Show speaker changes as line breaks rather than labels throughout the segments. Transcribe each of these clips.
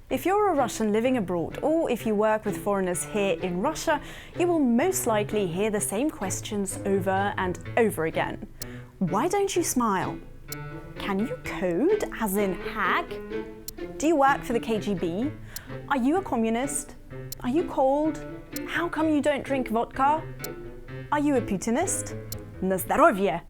If you're a Russian living abroad, or if you work with foreigners here in Russia, you will most likely hear the same questions over and over again. Why don't you smile? Can you code, as in hack? Do you work for the KGB? Are you a communist? Are you cold? How come you don't drink vodka? Are you a Putinist? Na zdrowie!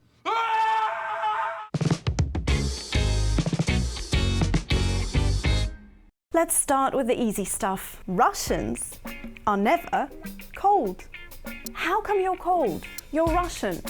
Let's start with the easy stuff. Russians are never cold. How come you're cold? You're Russian.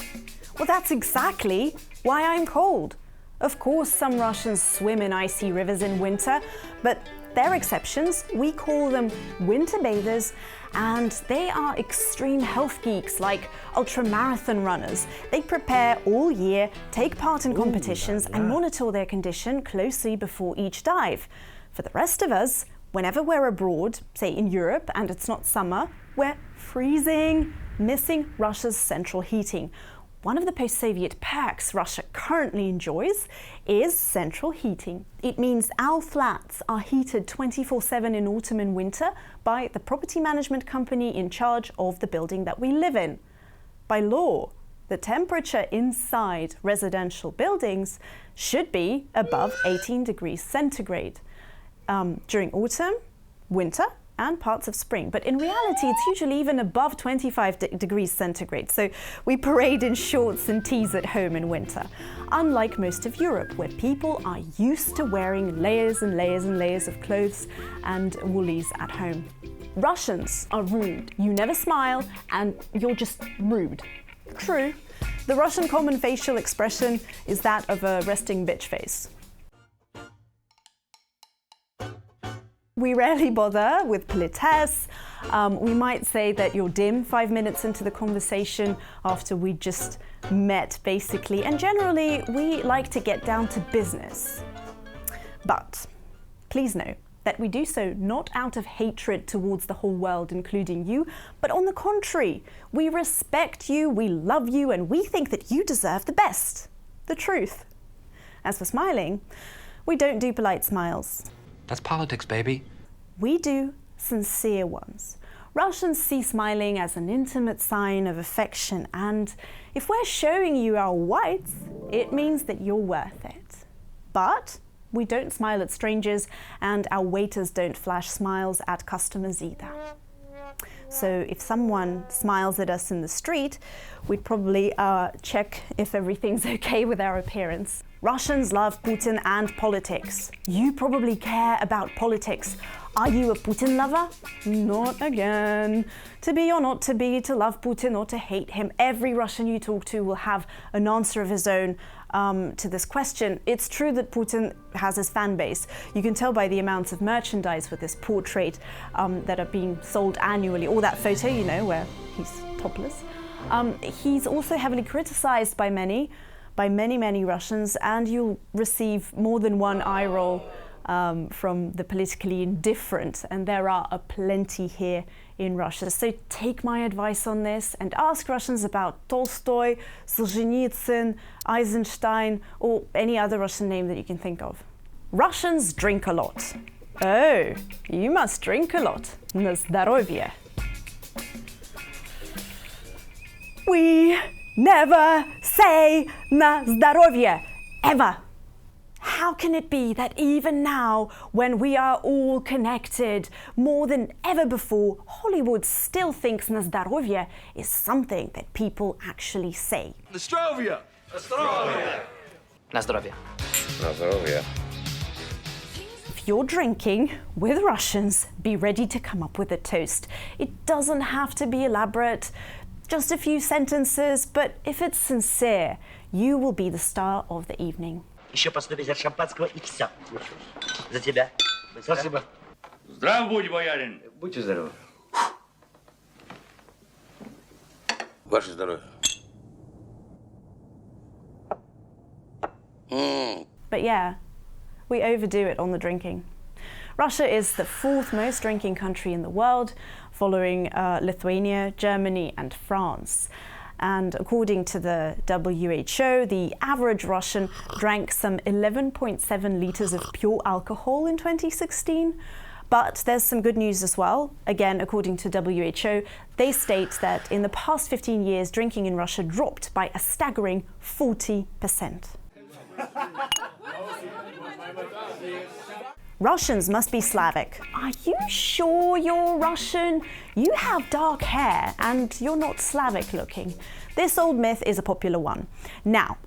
Well, that's exactly why I'm cold. Of course, some Russians swim in icy rivers in winter, but they're exceptions. We call them winter bathers, and they are extreme health geeks like ultramarathon runners. They prepare all year, take part in competitions, and monitor their condition closely before each dive. For the rest of us, whenever we're abroad, say in Europe, and it's not summer, we're freezing, missing Russia's central heating. One of the post-Soviet perks Russia currently enjoys is central heating. It means our flats are heated 24/7 in autumn and winter by the property management company in charge of the building that we live in. By law, the temperature inside residential buildings should be above 18 degrees centigrade during autumn, winter, and parts of spring. But in reality, it's usually even above 25 degrees centigrade. So we parade in shorts and tees at home in winter. Unlike most of Europe, where people are used to wearing layers and layers and layers of clothes and woolies at home. Russians are rude. You never smile and you're just rude. True. The Russian common facial expression is that of a resting bitch face. We rarely bother with politesse. We might say that you're dim 5 minutes into the conversation after we just met, basically. And generally, we like to get down to business. But please know that we do so not out of hatred towards the whole world, including you, but on the contrary, we respect you, we love you, and we think that you deserve the best, the truth. As for smiling, we don't do polite smiles.
That's politics, baby.
We do sincere ones. Russians see smiling as an intimate sign of affection, and if we're showing you our whites, it means that you're worth it. But we don't smile at strangers, and our waiters don't flash smiles at customers either. So if someone smiles at us in the street, we'd probably check if everything's okay with our appearance. Russians love Putin and politics. You probably care about politics. Are you a Putin lover? Not again. To be or not to be, to love Putin or to hate him, every Russian you talk to will have an answer of his own to this question. It's true that Putin has his fan base. You can tell by the amounts of merchandise with his portrait that are being sold annually, or that photo, you know, where he's topless. He's also heavily criticized by many Russians, and you'll receive more than one eye roll from the politically indifferent, and there are a plenty here in Russia. So take my advice on this and ask Russians about Tolstoy, Solzhenitsyn, Eisenstein, or any other Russian name that you can think of. Russians drink a lot. Oh, you must drink a lot. Na zdrowie. We never say na zdrowie, ever. How can it be that even now, when we are all connected more than ever before, Hollywood still thinks na zdrowie is something that people actually say?
Na zdrowie! Na zdrowie!
Na zdrowie.
Na zdrowie.
If you're drinking with Russians, be ready to come up with a toast. It doesn't have to be elaborate, just a few sentences, but if it's sincere, you will be the star of the evening.
Еще по 100 50 шампанского и все. За тебя.
Спасибо. Здрав будь, боярин.
Будьте здоровы.
Ваше здоровье.
But yeah, we overdo it on the drinking. Russia is the 4th most drinking country in the world, following Lithuania, Germany, and France. And according to the WHO, the average Russian drank some 11.7 liters of pure alcohol in 2016. But there's some good news as well. Again, according to WHO, they state that in the past 15 years, drinking in Russia dropped by a staggering 40%. Russians must be Slavic. Are you sure you're Russian? You have dark hair and you're not Slavic looking. This old myth is a popular one. Now,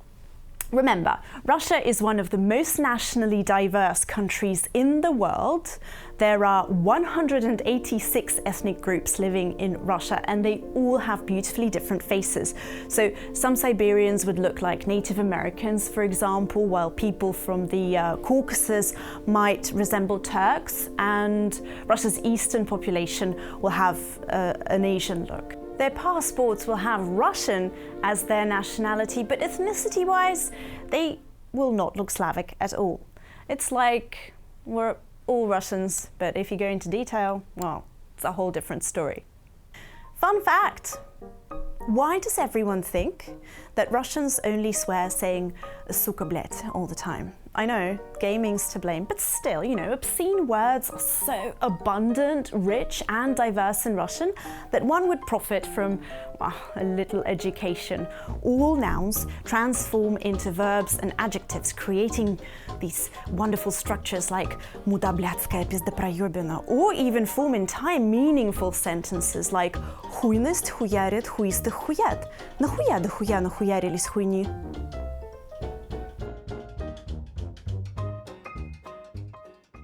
remember, Russia is one of the most nationally diverse countries in the world. There are 186 ethnic groups living in Russia, and they all have beautifully different faces. So some Siberians would look like Native Americans, for example, while people from the Caucasus might resemble Turks, and Russia's eastern population will have an Asian look. Their passports will have Russian as their nationality, but ethnicity-wise, they will not look Slavic at all. It's like we're all Russians, but if you go into detail, well, it's a whole different story. Fun fact! Why does everyone think that Russians only swear saying "suka blet" all the time? I know, gaming's to blame, but still, you know, obscene words are so abundant, rich and diverse in Russian that one would profit from a little education. All nouns transform into verbs and adjectives, creating these wonderful structures like "muda blatskaya pizda proёбина," or even form in time meaningful sentences like "хуйность хуярит, хуисты хуят, нахуя до хуя нахуярились хуйни."